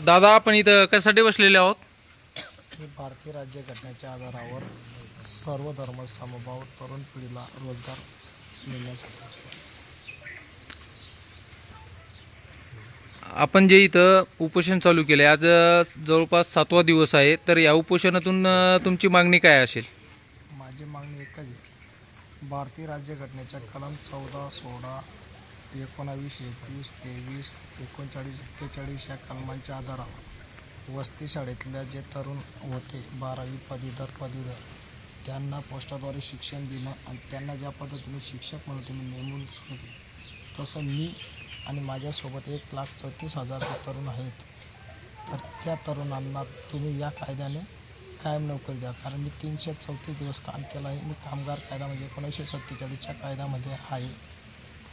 दादा, आपण इथं कशासाठी बसलेले आहोत? भारतीय राज्यघटनेच्या आधारावर सर्व धर्म समभाव तरुण पिढीला रोजगार मिळण्यासाठी आपण जे इथं उपोषण चालू केले, आज जवळपास 7वा दिवस आहे, तर या उपोषणातून तुमची मागणी काय असेल? माझी मागणी एकच आहे. भारतीय राज्यघटनेच्या कलम 14, 16, 19, 21, 23, 39, 41 या कलमांच्या आधारावर वसती शाळेतल्या जे तरुण होते 12वी पदवीधर त्यांना पोस्टाद्वारे शिक्षण देणं आणि त्यांना ज्या पद्धतीने शिक्षक म्हणून तुम्ही नेमून केले, तसं मी आणि माझ्यासोबत 1,34,000 तरुण आहेत. तर त्या तरुणांना तुम्ही या कायद्याने कायम नोकरी द्या. कारण मी 334 दिवस काम केलं आहे. मी कामगार कायदा म्हणजे 1947च्या कायद्यामध्ये आहे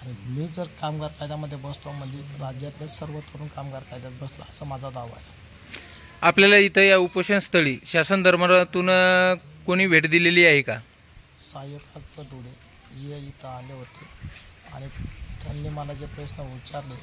आणि मी जर कामगार कायद्यामध्ये बसतो म्हणजे राज्यातले सर्व तरुण कामगार कायद्यात बसला असा माझा दावा आहे. आपल्याला इथं या उपोषणस्थळी शासन दरबारातून कोणी भेट दिलेली आहे का? सहाय्यक आयुक्त धुळे हे इथं आले होते आणि त्यांनी मला जे प्रश्न विचारले